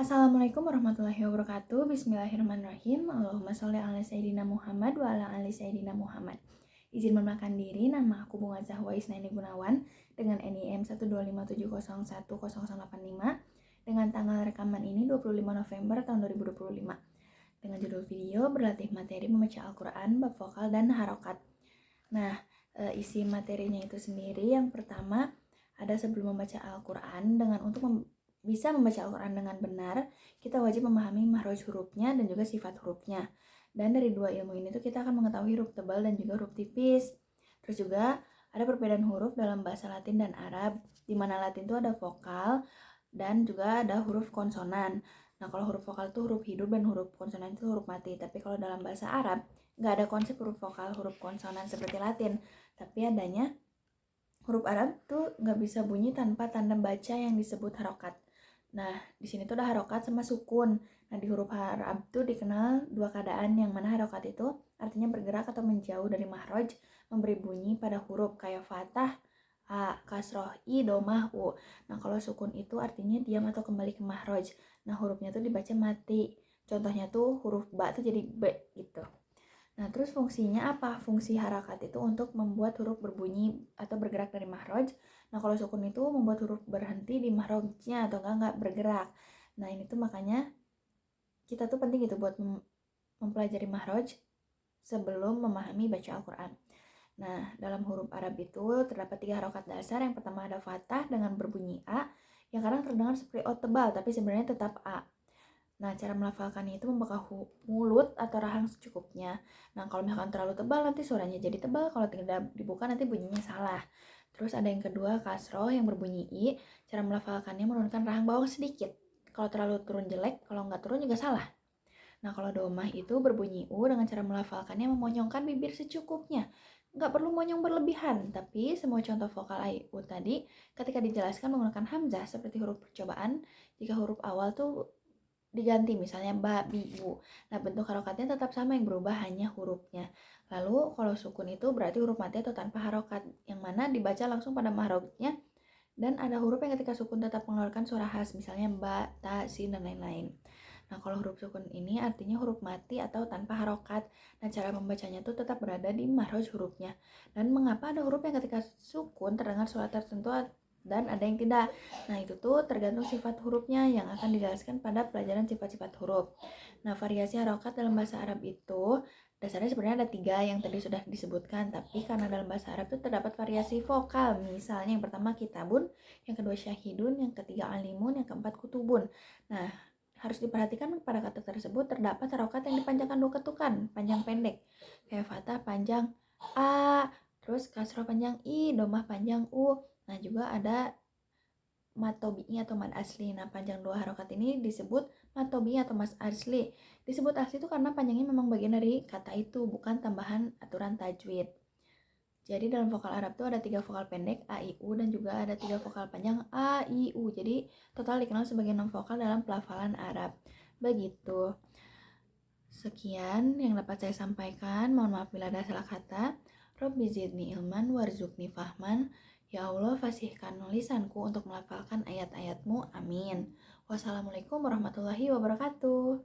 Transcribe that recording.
Assalamualaikum warahmatullahi wabarakatuh. Bismillahirrahmanirrahim. Allahumma sholli ala sayyidina Muhammad wa ala ali sayyidina Muhammad. Izin memperkenalkan diri, nama aku Bunga Zahwa Isnaini Gunawan dengan NIM 12570101085 dengan tanggal rekaman ini 25 November tahun 2025 dengan judul video berlatih materi membaca Al-Quran, bab vokal dan harokat. Nah, isi materinya itu sendiri yang pertama ada sebelum membaca Al-Quran bisa membaca Al-Quran dengan benar, kita wajib memahami makhraj hurufnya dan juga sifat hurufnya. Dan dari dua ilmu ini tuh kita akan mengetahui huruf tebal dan juga huruf tipis. Terus juga ada perbedaan huruf dalam bahasa Latin dan Arab, di mana Latin itu ada vokal dan juga ada huruf konsonan. Nah, kalau huruf vokal itu huruf hidup dan huruf konsonan itu huruf mati. Tapi kalau dalam bahasa Arab, nggak ada konsep huruf vokal, huruf konsonan seperti Latin. Tapi adanya huruf Arab tuh nggak bisa bunyi tanpa tanda baca yang disebut harokat. Nah, di sini tuh ada harokat sama sukun. Nah, di huruf Arab tuh dikenal dua keadaan, yang mana harokat itu artinya bergerak atau menjauh dari makhraj, memberi bunyi pada huruf kayak fathah, a, kasroh, i, domah, u. Nah, kalau sukun itu artinya diam atau kembali ke makhraj. Nah, hurufnya tuh dibaca mati. Contohnya tuh huruf ba tuh jadi b gitu. Nah, terus fungsinya apa? Fungsi harakat itu untuk membuat huruf berbunyi atau bergerak dari makhraj. Nah, kalau sukun itu membuat huruf berhenti di makhrajnya atau enggak bergerak. Nah, ini tuh makanya kita tuh penting gitu buat mempelajari makhraj sebelum memahami baca Al-Quran. Nah, dalam huruf Arab itu terdapat 3 harokat dasar. Yang pertama ada fathah dengan berbunyi A, yang kadang terdengar seperti O tebal, tapi sebenarnya tetap A. Nah, cara melafalkannya itu membuka mulut atau rahang secukupnya. Nah, kalau misalkan terlalu tebal nanti suaranya jadi tebal, kalau tidak dibuka nanti bunyinya salah. Terus ada yang kedua, kasroh yang berbunyi I. Cara melafalkannya menurunkan rahang bawah sedikit. Kalau terlalu turun jelek, kalau nggak turun juga salah. Nah, kalau domah itu berbunyi U dengan cara melafalkannya memonyongkan bibir secukupnya. Nggak perlu monyong berlebihan, tapi semua contoh vokal I, U tadi ketika dijelaskan menggunakan hamzah seperti huruf percobaan, jika huruf awal tuh diganti misalnya ba, bi, bu. Nah, bentuk harokatnya tetap sama, yang berubah hanya hurufnya. Lalu kalau sukun itu berarti huruf mati atau tanpa harokat, yang mana dibaca langsung pada mahrojnya, dan ada huruf yang ketika sukun tetap mengeluarkan suara khas, misalnya ba, ta, sin, dan lain-lain. Nah, kalau huruf sukun ini artinya huruf mati atau tanpa harokat. Nah, cara membacanya tuh tetap berada di mahroj hurufnya. Dan mengapa ada huruf yang ketika sukun terdengar suara tertentu dan ada yang tidak. Nah, itu tuh tergantung sifat hurufnya yang akan dijelaskan pada pelajaran sifat-sifat huruf. Nah, variasi harokat dalam bahasa Arab itu dasarnya sebenarnya ada 3 yang tadi sudah disebutkan, tapi karena dalam bahasa Arab itu terdapat variasi vokal. Misalnya yang pertama kitabun, yang kedua syahidun, yang ketiga alimun, yang keempat kutubun. Nah, harus diperhatikan pada kata tersebut terdapat harokat yang dipanjangkan 2 ketukan, panjang pendek. Kayak fathah panjang A, terus kasroh panjang I, domah panjang U. Nah, juga ada matobi'i atau mad asli. Nah, panjang 2 harokat ini disebut matobi'i atau mad asli. Disebut asli itu karena panjangnya memang bagian dari kata itu, bukan tambahan aturan tajwid. Jadi dalam vokal Arab itu ada 3 vokal pendek A, I, U, dan juga ada 3 vokal panjang A, I, U. Jadi total dikenal sebagai 6 vokal dalam pelafalan Arab. Begitu. Sekian yang dapat saya sampaikan. Mohon maaf bila ada salah kata. Robbi zidni ilman warzuqni fahman. Ya Allah, fasihkan lisanku untuk melafalkan ayat-ayatmu. Amin. Wassalamualaikum warahmatullahi wabarakatuh.